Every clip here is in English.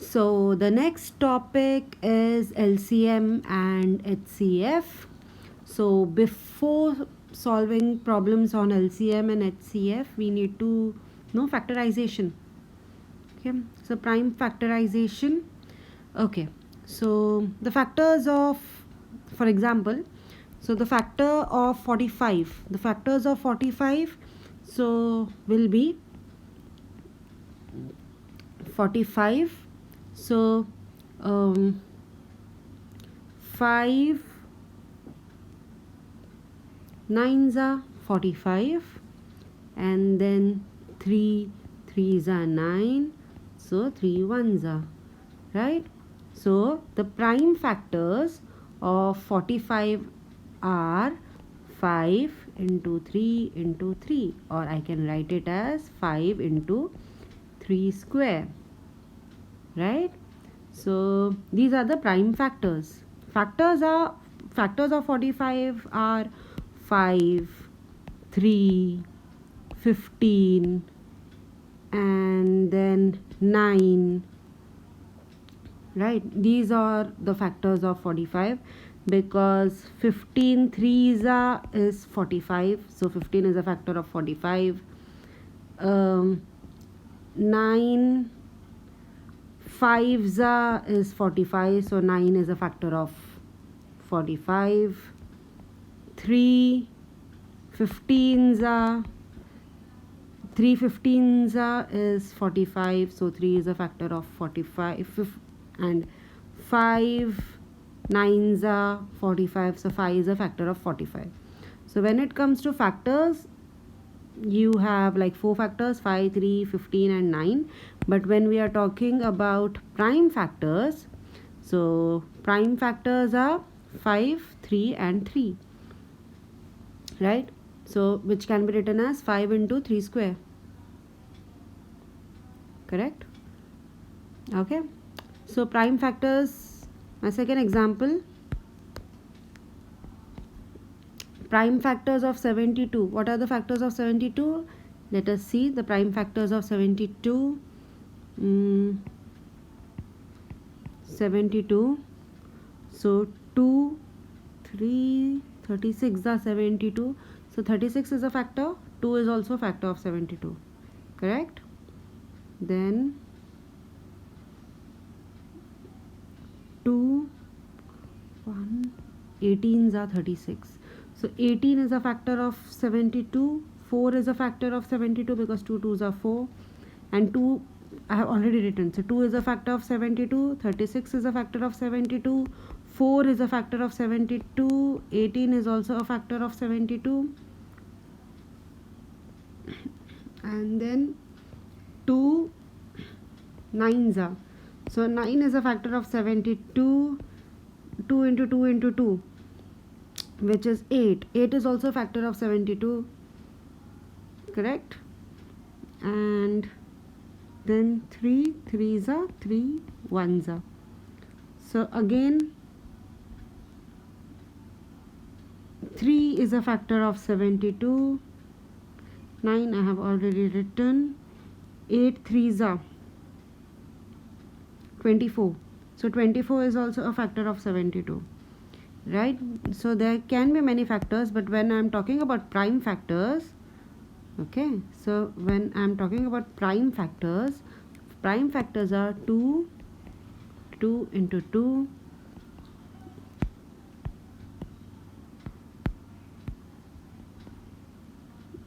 So the next topic is LCM and HCF. So before solving problems on LCM and HCF, we need to know factorization. Okay, so prime factorization. Okay, so the factors of, for example, so the factor of 45, the factors of 45, so will be 45. So 5 9s are 45, and then 3 3s are 9, so 3 1s are, right? So the prime factors of 45 are 5 into 3 into 3, or I can write it as 5 into 3 square, right? So these are the prime factors. Factors of 45 are 5, 3, 15, and then 9, right? These are the factors of 45, because 15 threes is 45, so 15 is a factor of 45. 9 5s is 45, so 9 is a factor of 45. 3 15s 3 15s is 45, so 3 is a factor of 45. And 5 9s are 45, so 5 is a factor of 45. So when it comes to factors, you have like 4 factors, 5 3 15 and 9. But when we are talking about prime factors, so prime factors are 5 3 and 3, right? So which can be written as 5 into 3 square, correct? Okay, so prime factors, my second example, prime factors of 72. What are the factors of 72? Let us see the prime factors of 72. 72, so 2 3 36 are 72, so 36 is a factor, 2 is also a factor of 72, correct? Then 2 1 18s are 36, so 18 is a factor of 72. 4 is a factor of 72 because 2 2s are 4, and 2 I have already written, so 2 is a factor of 72, 36 is a factor of 72, 4 is a factor of 72, 18 is also a factor of 72, and then 2 9s are, so 9 is a factor of 72. 2 into 2 into 2, which is 8. 8 is also a factor of 72, correct? And then 3 3s are 3 1s are, so again 3 is a factor of 72. 9 I have already written. 8 3s are 24, so 24 is also a factor of 72, right? So there can be many factors, but when I'm talking about prime factors, okay, so when I'm talking about prime factors are 2 2 into 2,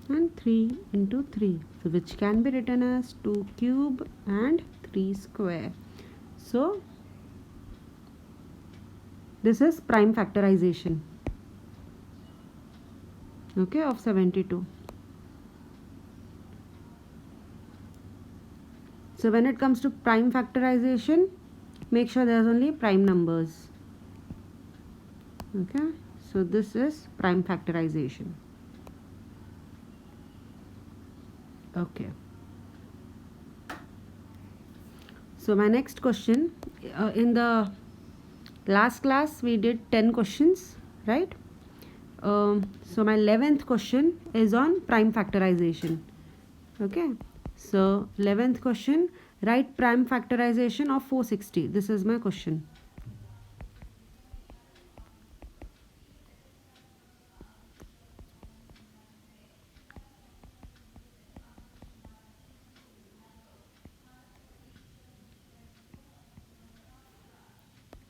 and 3 into 3, so which can be written as 2 cube and 3 square. So this is prime factorization, okay, of 72. So when it comes to prime factorization, make sure there's only prime numbers, okay? So this is prime factorization, okay. So my next question, in the last class we did 10 questions, right? So my 11th question is on prime factorization, okay? So 11th question, Write prime factorization of 460. This is my question.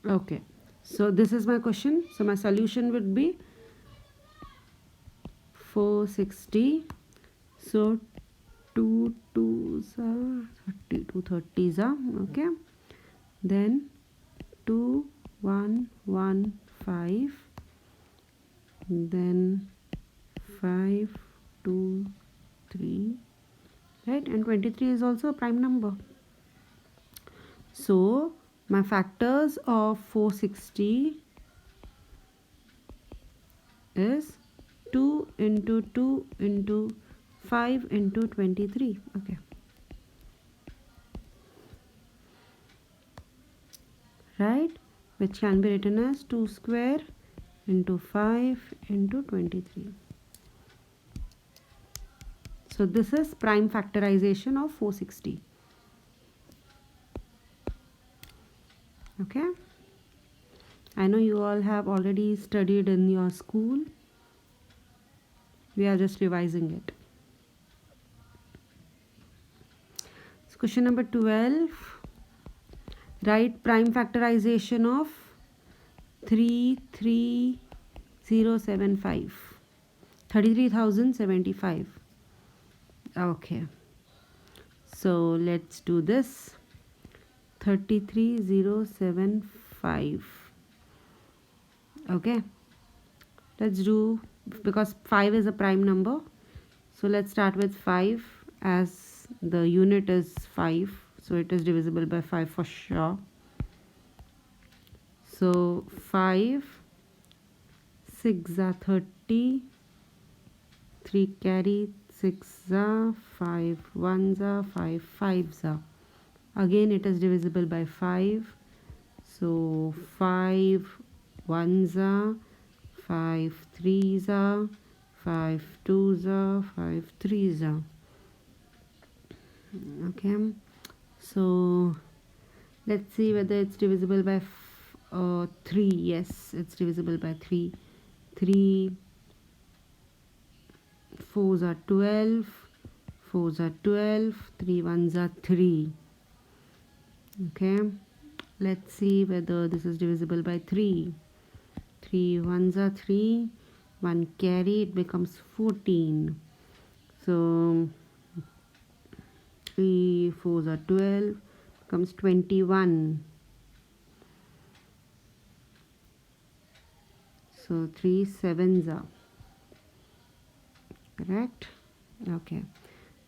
Okay, so this is my question. So my solution would be 460. So 2 2s are 30, 2 30s are okay. Then 2 1 1 5. Then 5 2 3. Right, and 23 is also a prime number. So my factors of 460 is 2 into 2 into 5 into 23. Okay, right, which can be written as 2 square into 5 into 23. So this is prime factorization of 460. Okay, I know you all have already studied in your school. We are just revising it. So question number 12. Write prime factorization of 33,075. Okay, so let's do this. 33,075. Okay, let's do, because 5 is a prime number, so let's start with 5, as the unit is 5, so it is divisible by 5 for sure. So 5 6 are 30, 3 carry, 6 are 5 1s are 5 5s are, again it is divisible by 5, so 5 1s are 5 3s are 5 2s are 5 3s are. Okay, so let's see whether it's divisible by 3. Yes, it's divisible by 3. 3 4s are 12, 4s are 12, 3 1s are 3. Okay, let's see whether this is divisible by 3. 3 1s are 3, 1 carry, it becomes 14. So 3 4s are 12, becomes 21. So 3 7s are correct. Okay,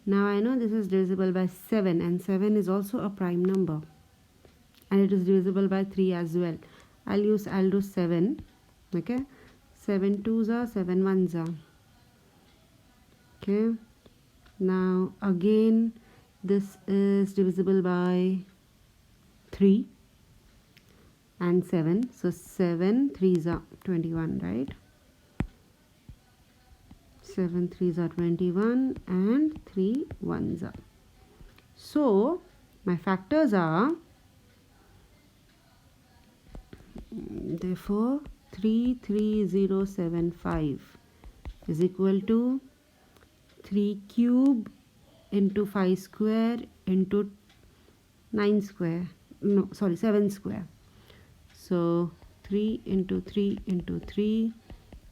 now I know this is divisible by 7, and 7 is also a prime number, and it is divisible by 3 as well. I'll do 7. Okay, 7 2s are 7 1s are. Okay, now again this is divisible by 3 and 7, so 7 3s are 21, right? 7 3s are 21 and 3 1s are. So my factors are, therefore 33075 is equal to 3 cube into 5 square into 9 square, no sorry 7 square. So 3 into 3 into 3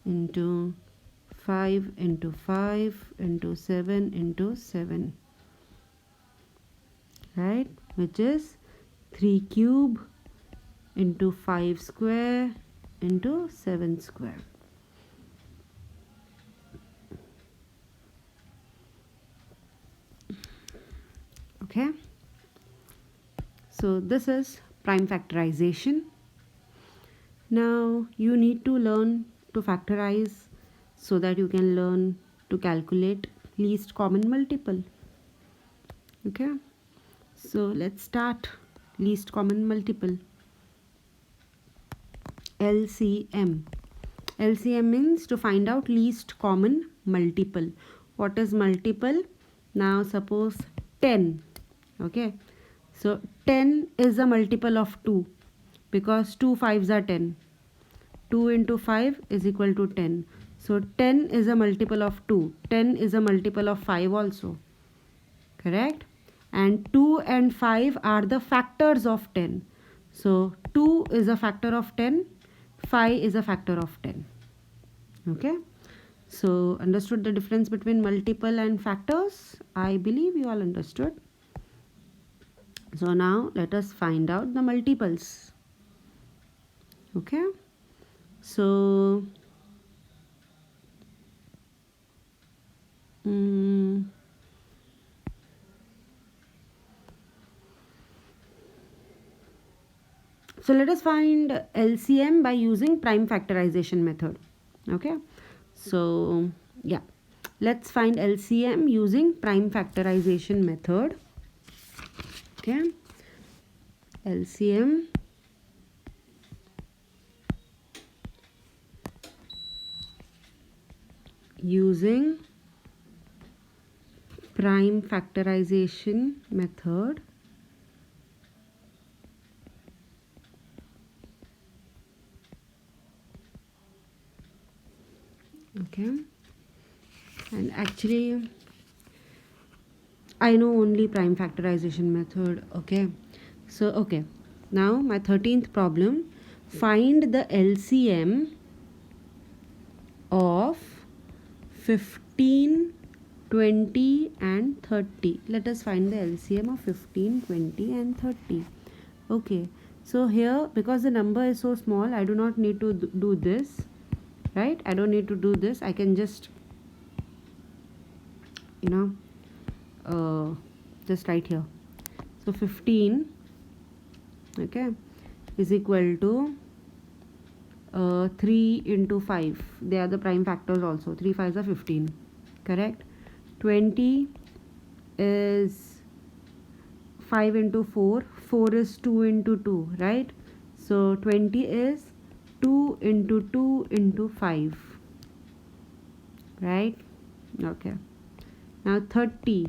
into 5 into 5 into 7 into 7, right, which is 3 cube into 5 square into 7 square. Okay, so this is prime factorization. Now you need to learn to factorize so that you can learn to calculate least common multiple. Okay, so let's start. Least common multiple, LCM. LCM means to find out least common multiple. What is multiple? Now suppose 10. Okay, So 10 is a multiple of 2 because 2 5s are 10. 2 into 5 is equal to 10. So 10 is a multiple of 2. 10 is a multiple of 5 also. Correct? And 2 and 5 are the factors of 10. So 2 is a factor of 10. 5 is a factor of 10. Okay? So understood the difference between multiple and factors? I believe you all understood. So now let us find out the multiples. Okay? So so let us find LCM by using prime factorization method. Okay? So yeah, let's find LCM using prime factorization method. Okay? LCM using prime factorization method. Okay, and actually I know only prime factorization method. Okay, so okay, now my 13th problem, find the LCM of 15, 20 and 30. Let us find the LCM of 15, 20 and 30. Okay, so here because the number is so small, I do not need to do this, right? I don't need to do this. I can just just write here. So 15, okay, is equal to 3 into 5. They are the prime factors also. 3 5s are 15. Correct? 20 is 5 into 4. 4 is 2 into 2. Right? So 20 is 2 into 2 into 5. Right? Okay. Now 30.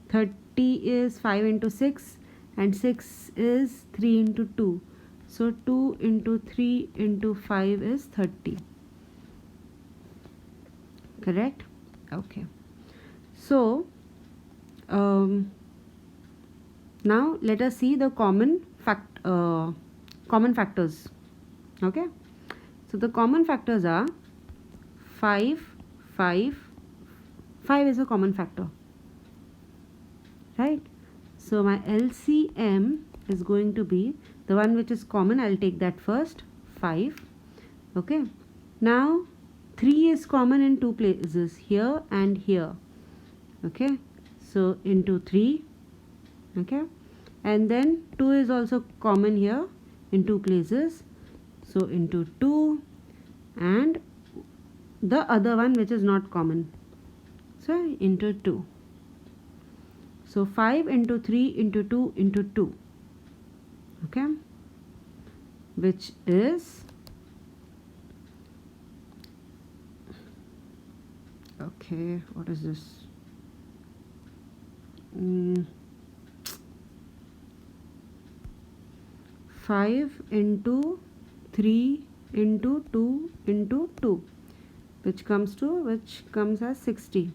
30 is 5 into 6 and 6 is 3 into 2. So 2 into 3 into 5 is 30. Correct? Okay. So now let us see the common factors. Okay. So the common factors are 5, 5. 5 is a common factor. Right? So my LCM is going to be the one which is common. I'll take that first. 5. Okay. Now 3 is common in two places, here and here. Okay. So into 3. Okay. And then 2 is also common here in two places. So into 2 and the other one which is not common. So into 2. So 5 into 3 into 2 into 2. Okay. Which is, okay, what is this? 5 into 3 into 2 into 2, which comes as 60.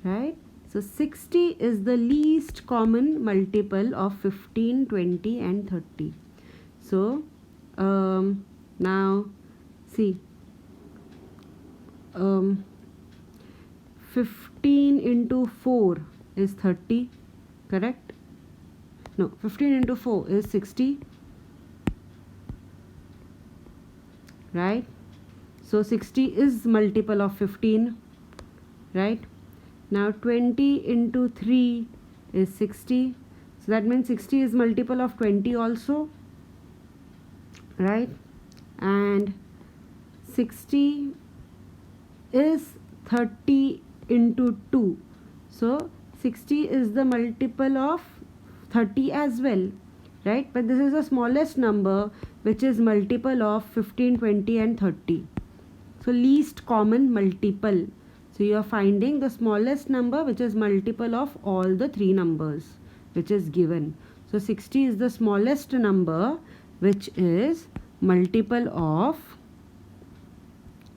Right? So 60 is the least common multiple of 15, 20 and 30. So now see, 15 into 4 is 30. Correct? No, 15 into 4 is 60. Right? So 60 is multiple of 15. Right? Now 20 into 3 is 60. So that means 60 is multiple of 20 also. Right? And 60 is 30 into 2. So 60 is the multiple of 30 as well. Right? But this is the smallest number which is multiple of 15, 20 and 30. So least common multiple. So you are finding the smallest number which is multiple of all the three numbers. which is given. So 60 is the smallest number, which is multiple of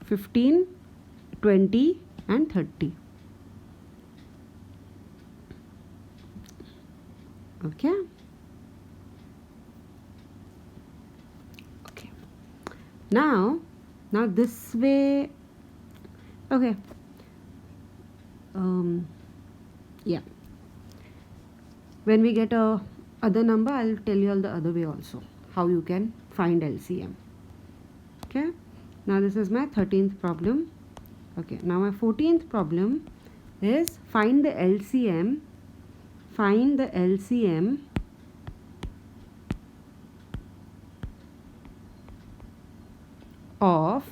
15, 20 and 30. Okay. Okay. Now this way. Okay. Yeah. When we get a other number, I'll tell you all the other way also, how you can find LCM. Okay. Now this is my 13th problem. Okay. Now my 14th problem is find the LCM. Find the LCM of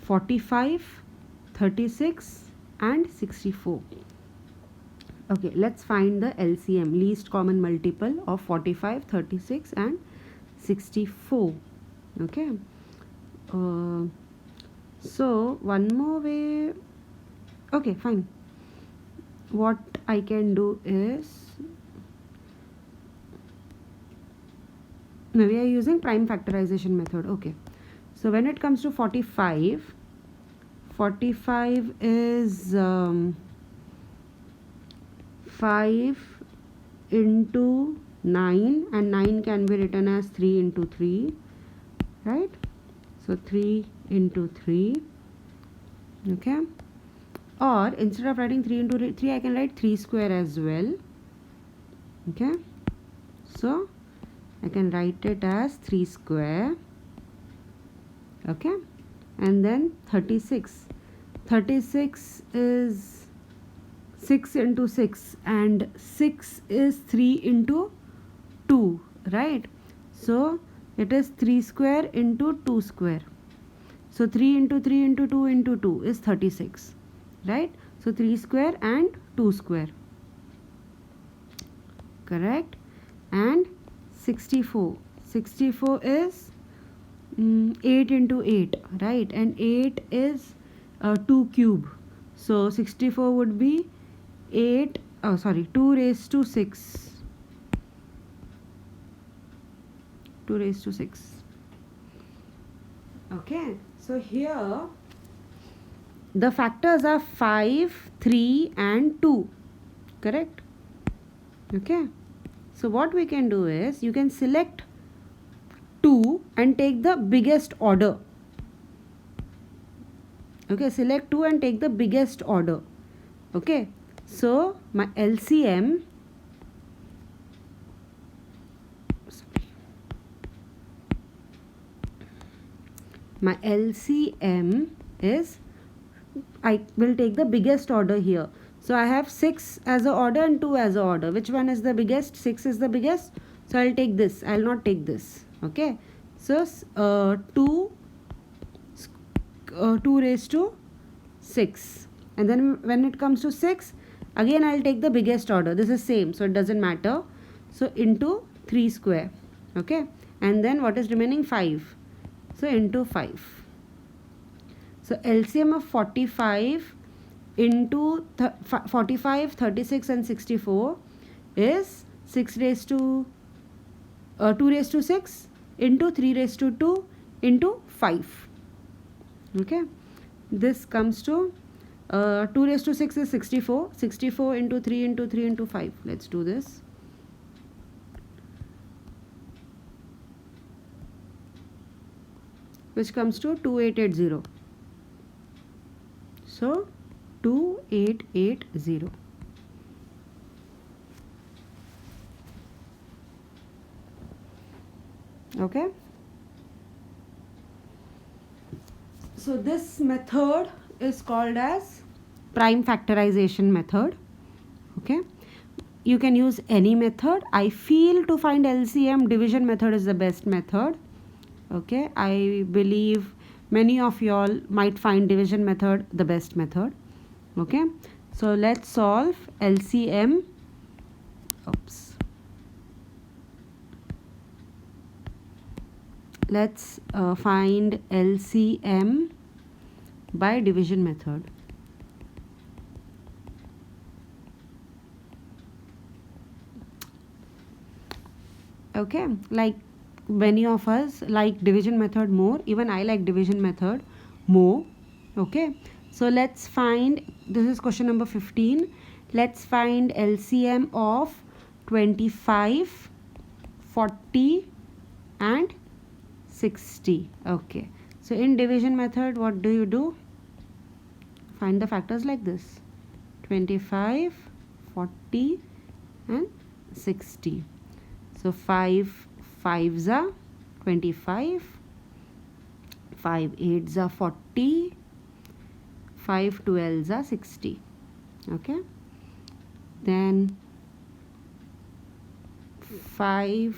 45, 36 and 64. Okay, let's find the LCM, least common multiple of 45, 36 and 64. Okay. So one more way. Okay, fine. What I can do is, we are using prime factorization method. Okay. So when it comes to 45, 45 is 5 into 9, and 9 can be written as 3 into 3, right? So 3 into 3. Okay. Or instead of writing 3 into 3, I can write 3 square as well. Okay. So I can write it as 3 square. Okay. And then 36. 36 is 6 into 6, and 6 is 3 into 2, right? So it is 3 square into 2 square. So 3 into 3 into 2 into 2 is 36, right? So 3 square and 2 square. Correct. And 64. 64 is 8 into 8, right? And 8 is 2 cube. So 64 would be 2 raised to 6. 2 raised to 6. Okay. So here the factors are 5, 3 and 2. Correct? Okay. So what we can do is, you can select 2 and take the biggest order. Okay, select 2 and take the biggest order. Okay. So my LCM, is, I will take the biggest order here. So I have 6 as a order and 2 as a order. Which one is the biggest? 6 is the biggest. So I'll take this. I'll not take this. Okay. So 2 raised to 6. And then when it comes to 6, again I'll take the biggest order. This is same. So it doesn't matter. So into 3 square. Okay. And then what is remaining? 5. So into 5. So LCM of 45 into 45, 36 and 64 is 6 raised to 2 raised to 6 into 3 raised to 2 into 5. Okay. This comes to 2 raised to 6 is 64. 64 into 3 into 3 into 5. Let's do this. Which comes to 2880. So 2880. Okay. So this method is called as prime factorization method. Okay. You can use any method. I feel to find LCM, division method is the best method. Okay. I believe many of y'all might find division method the best method. Okay. So let's solve LCM. Oops. Let's find LCM by division method. Okay, like many of us like division method more. Even I like division method more. Okay, so let's find, this is question number 15. Let's find LCM of 25, 40 and 60. Okay, so in division method, what do you do? Find the factors like this: 25, 40 and 60. So 5 5s are 25, 5 8s are 40, 5 12s are 60. Okay, then 5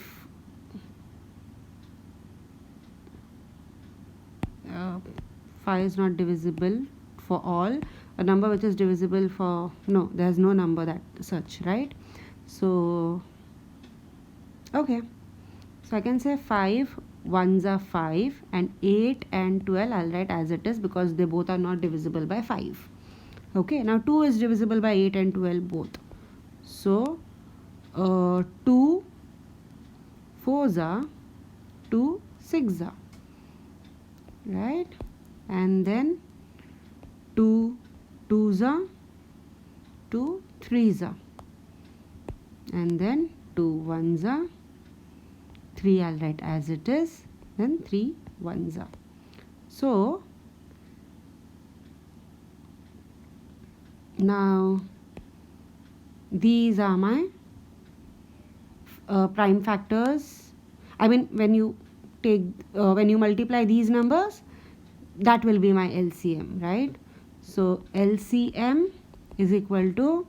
5 is not divisible for all. A number which is divisible for, no, there's no number that such, right? So okay, so I can say 5 1s are 5 and 8 and 12 I'll write as it is because they both are not divisible by 5. Okay, now 2 is divisible by 8 and 12 both. So 2 4s are 2 6s are, right? And then 2 2s are 2 3s are, and then 2 1s are 3 I'll write as it is, then 3 1s are. So now these are my prime factors. I mean, when you take when you multiply these numbers, that will be my LCM, right? So LCM is equal to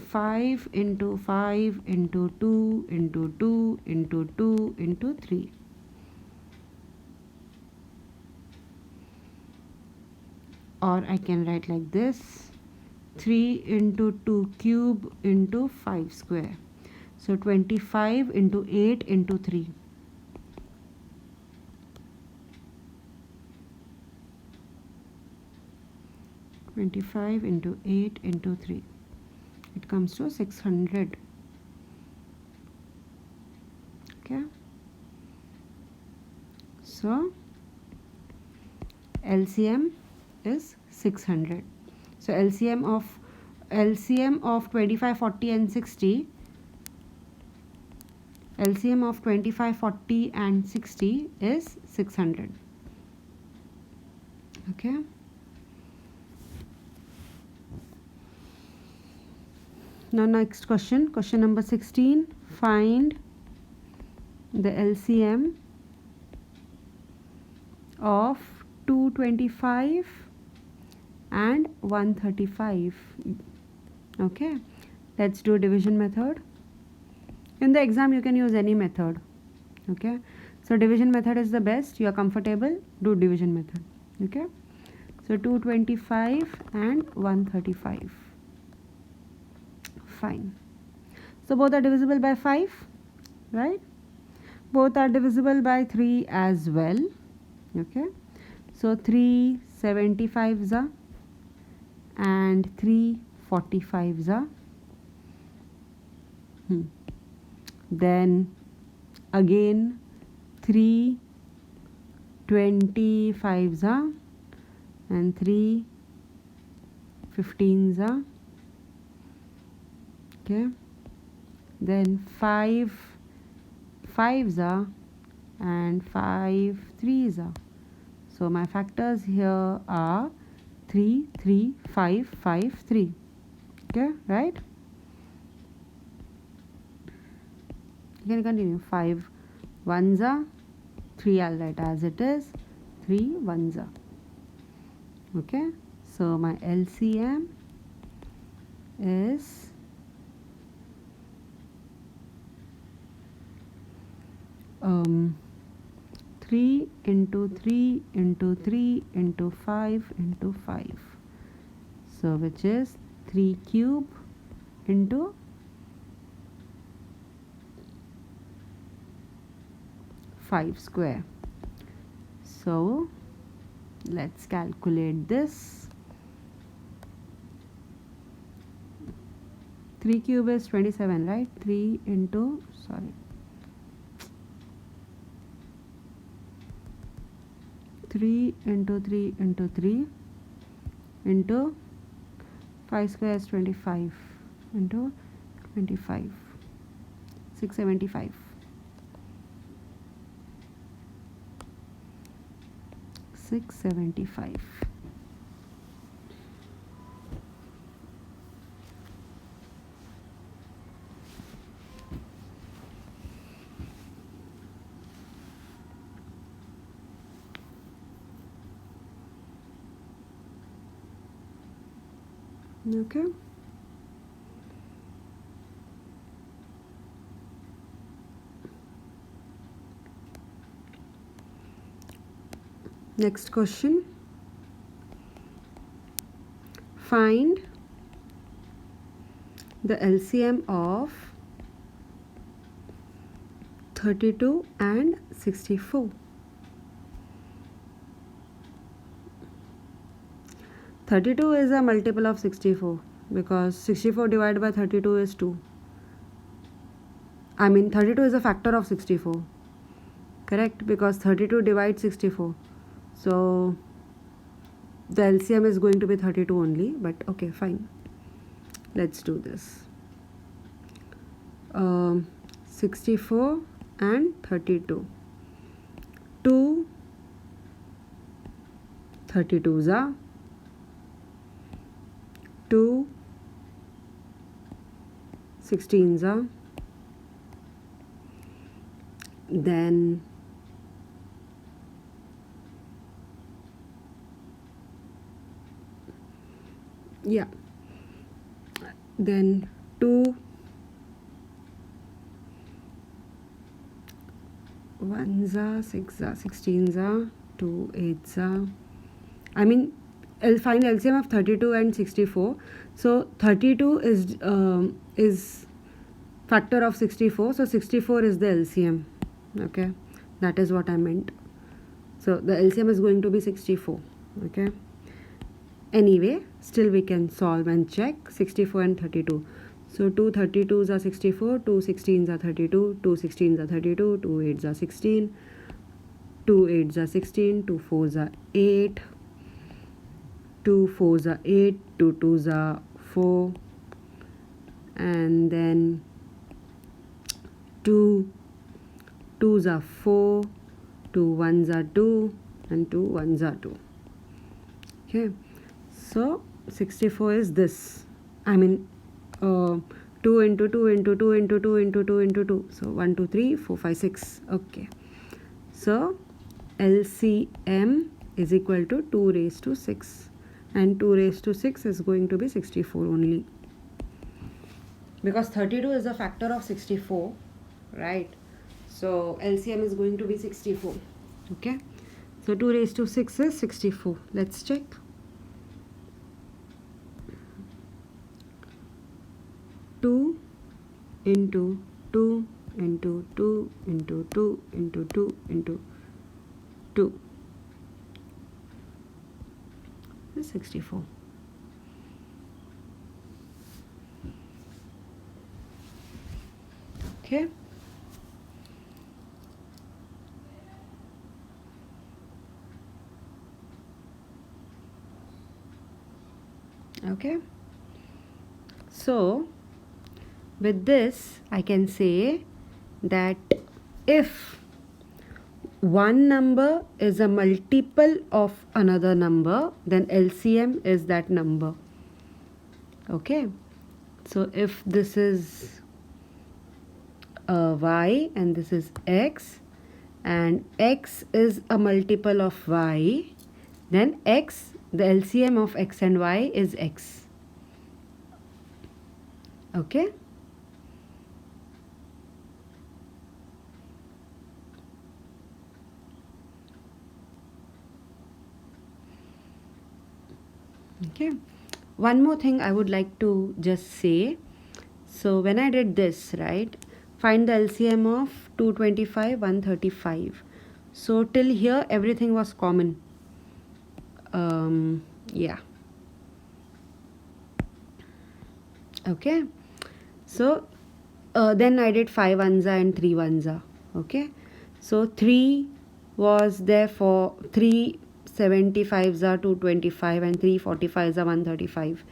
5 into 5 into 2 into 2 into 2 into 3. Or I can write like this: 3 into 2 cube into 5 square. So 25 into 8 into 3. 25 into 8 into 3. It comes to 600. Okay. So LCM is 600. So LCM of 25, 40 and 60. LCM of 25, 40 and 60 is 600. Okay. Now next question, question number 16. Find the LCM of 225 and 135. Okay, let's do division method. In the exam you can use any method. Okay, so division method is the best. You are comfortable, do division method. Okay, so 225 and 135. Fine. So both are divisible by 5, right? Both are divisible by 3 as well. Okay, so 3 75s are and 3 45s are. Then again 3 25s are and 3 15s are. Okay, then 5 5s are and 5 3s are. So my factors here are 3 3 5 5 3. Okay, right? You can continue. 5 1s are, 3 I'll write as it is, 3 1s are. Okay, so my LCM is 3 into 3 into 3 into 5 into 5. So which is 3 cube into 5 square. So let's calculate this. 3 cube is 27, right? 3 into, sorry, 3 into 3 into 3 into 5 square is 25 into 25, 675. 675. Okay. Next question. Find the LCM of 32 and 64. 32 is a multiple of 64 because 64 divided by 32 is 2. 32 is a factor of 64. Correct? Because 32 divides 64. So the LCM is going to be 32 only, but okay, fine. Let's do this. 64 and 32. 2 32s are 2 16s are, then then 2 1s are, 6s are, 16s are, 2 8s are. I'll find LCM of 32 and 64. So 32 is factor of 64. So 64 is the LCM. Okay, that is what I meant. So the LCM is going to be 64. Okay. Anyway, still we can solve and check 64 and 32. So 2 32s are 64, 2 16s are 32, 2 16s are 32, 2 8s are 16, 2 8s are 16, 2 4s are 8, 2 4s are 8, 2 2s are 4, and then 2 2s are 4, 2 1s are 2, and 2 1s are 2. Okay, so 64 is this. 2 into 2 into 2 into 2 into 2 into 2. So 1 2 3 4 5 6. Okay, so LCM is equal to 2 raised to 6, and 2 raised to 6 is going to be 64 only, because 32 is a factor of 64, right? So LCM is going to be 64. Okay, so 2 raised to 6 is 64. Let's check. 2 into 2 into 2 into 2 into 2 into 2 is 64. Okay. Okay. So with this, I can say that if one number is a multiple of another number, then LCM is that number. Okay. So if this is y and this is x, and x is a multiple of y, then the LCM of x and y is x. Okay. Okay, one more thing I would like to just say. So when I did this, right, find the LCM of 225 135. So till here everything was common. Yeah. Okay, so then I did 5 1s and 3 1s. Okay, so 3 was there for 375s are 225 and 345s are 135.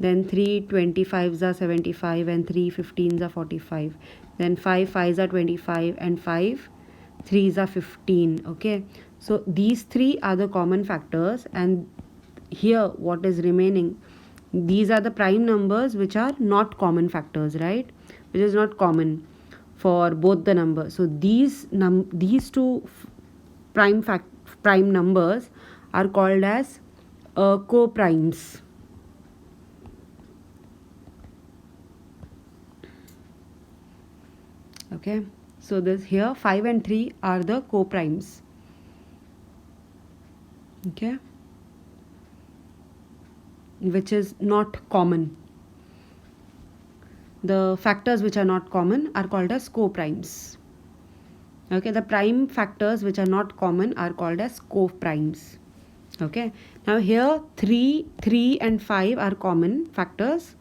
Then 325s are 75 and 315s are 45. Then 5 5s are 25 and 5 3s are 15. Okay, so these three are the common factors, and here what is remaining, these are the prime numbers which are not common factors, right? Which is not common for both the numbers. So these two prime numbers are called as co-primes. Okay, so this here 5 and 3 are the co-primes. Okay, which is not common. The factors which are not common are called as co-primes. Okay, the prime factors which are not common are called as co-primes. Okay, now here 3 and 5 are common factors,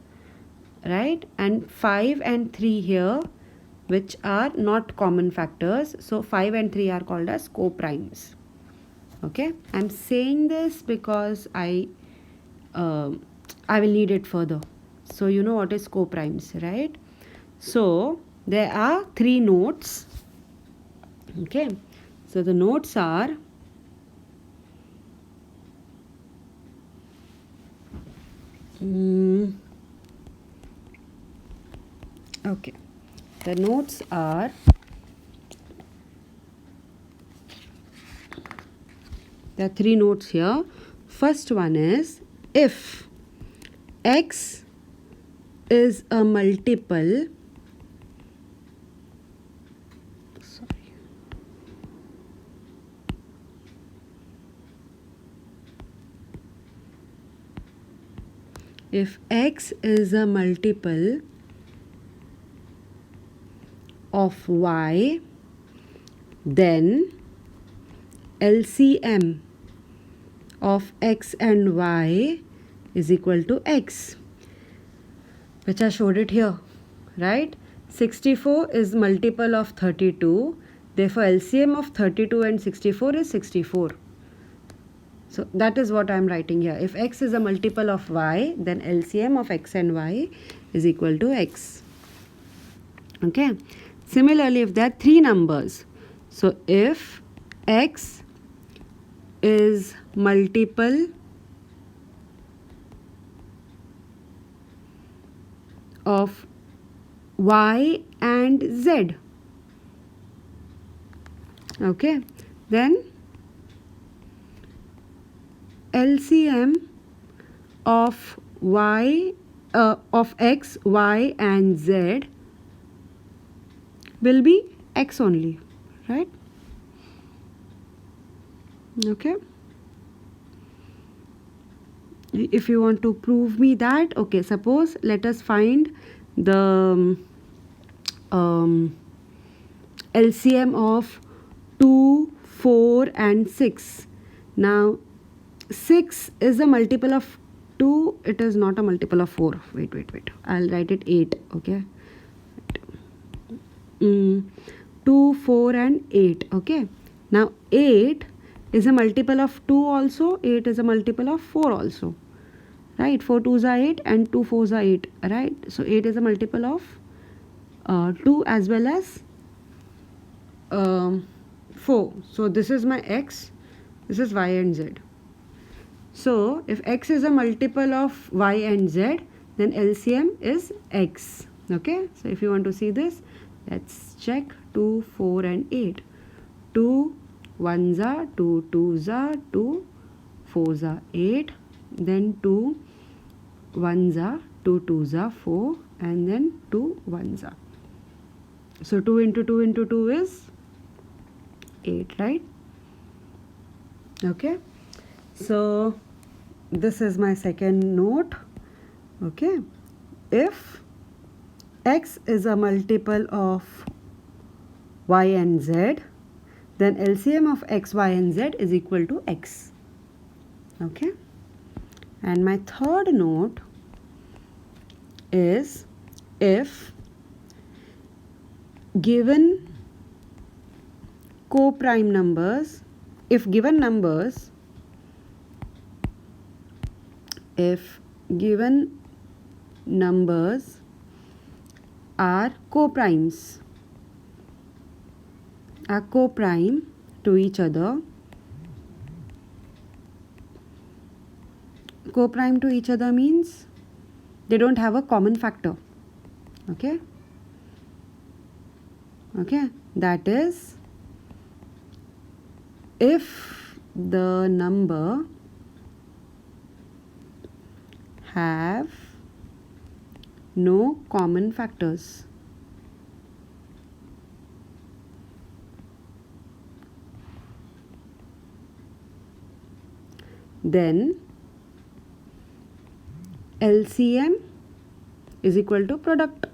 right? And 5 and 3 here, which are not common factors. So 5 and 3 are called as co-primes. Okay, I'm saying this because I will need it further. So you know what is co-primes, right? So there are 3 notes. Okay, so the notes are okay, the notes are there are 3 notes here. First one is, if x is a multiple if x is a multiple of y, then LCM of x and y is equal to x, which I showed it here, right? 64 is multiple of 32, therefore LCM of 32 and 64 is 64. So that is what I am writing here. If x is a multiple of y, then LCM of x and y is equal to x. Okay, similarly, if there are 3 numbers, so if x is multiple of y and z, okay, then LCM of y of x, y and z will be x only, right? Okay, if you want to prove me that, okay, suppose let us find the LCM of 2, 4 and 6. Now 6 is a multiple of 2, it is not a multiple of 4. Wait, I'll write it 8. Okay, 2, 4 and 8. Okay, now 8 is a multiple of 2 also, 8 is a multiple of 4 also, right? 4 2s are 8 and 2 4s are 8, right? So 8 is a multiple of 2 as well as 4. So this is my x, this is y and z. So if x is a multiple of y and z, then LCM is x. Okay, so if you want to see this, let's check 2, 4 and 8. 2 1s are 2, 2s are 2, 4s are 8, then 2 1s are 2, 2s are 4, and then 2 1s are. So 2 into 2 into 2 is 8, right? Okay, so this is my second note. Okay, if x is a multiple of y and z, then LCM of x, y and z is equal to x. Okay, and my third note is, if given co-prime numbers if given numbers are co-primes, are co-prime to each other, co-prime to each other means they don't have a common factor. Okay, that is, if the number have no common factors. Then LCM is equal to product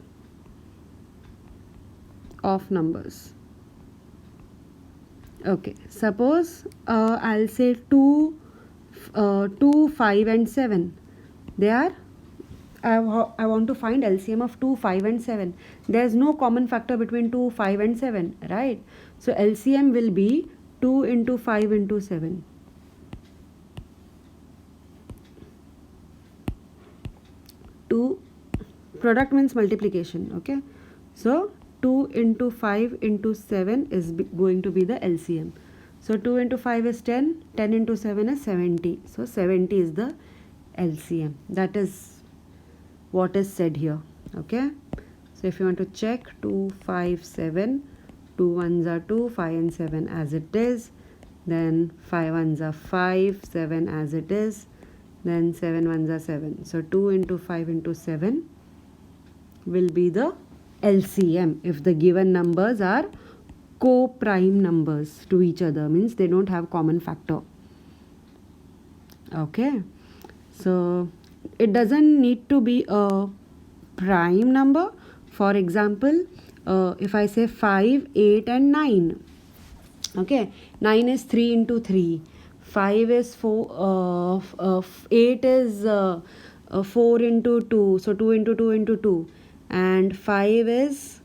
of numbers. Okay, suppose I'll say 2, 5 and 7. They are, I want to find LCM of 2, 5 and 7. There is no common factor between 2, 5 and 7, right? So LCM will be 2 into 5 into 7. Product means multiplication. Okay, so 2 into 5 into 7 is going to be the LCM. So 2 into 5 is 10, 10 into 7 is 70. So 70 is the LCM. That is what is said here. Okay, so if you want to check 2, 5, 7, 2 ones are 2, 5 and 7 as it is, then 5 ones are 5, 7 as it is, then 7 ones are 7. So 2 into 5 into 7 will be the LCM if the given numbers are co-prime numbers to each other, means they don't have common factor. Okay, so it doesn't need to be a prime number. For example, if I say 5, 8 and 9. Okay, 9 is 3 into 3, 5 is 4, 8 is 4 into 2, so 2 into 2 into 2, and 5 is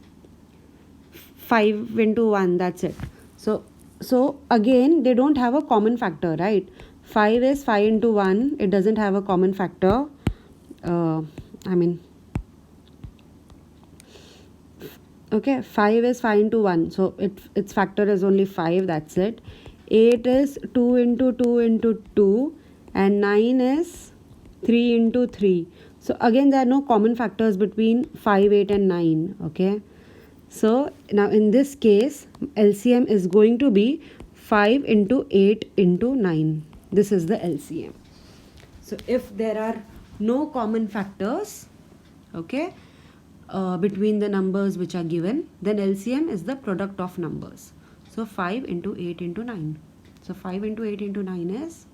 5 into 1, that's it. So again they don't have a common factor, right? 5 is 5 into 1, it doesn't have a common factor. Okay, 5 is 5 into 1, so its factor is only 5, that's it. 8 is 2 into 2 into 2, and 9 is 3 into 3. So again there are no common factors between 5, 8 and 9. Okay, so now in this case LCM is going to be 5 into 8 into 9. This is the LCM. So if there are no common factors, okay, between the numbers which are given, then LCM is the product of numbers. So 5 into 8 into 9. So 5 into 8 into 9 is,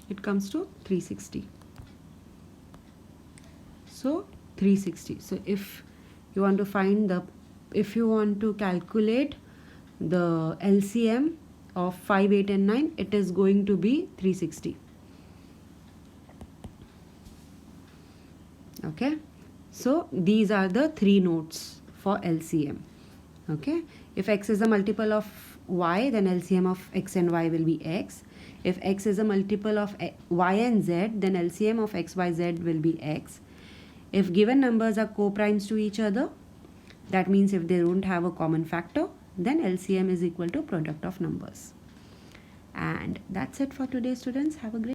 it comes to 360. So 360. So if you want to find the, if you want to calculate the LCM of 5, 8 and 9, it is going to be 360. Okay, so these are the 3 notes for LCM. Okay, if x is a multiple of y, then LCM of x and y will be x. If x is a multiple of y and z, then LCM of x, y, z will be x. If given numbers are co-primes to each other, that means if they don't have a common factor, then LCM is equal to product of numbers. And that's it for today, students. Have a great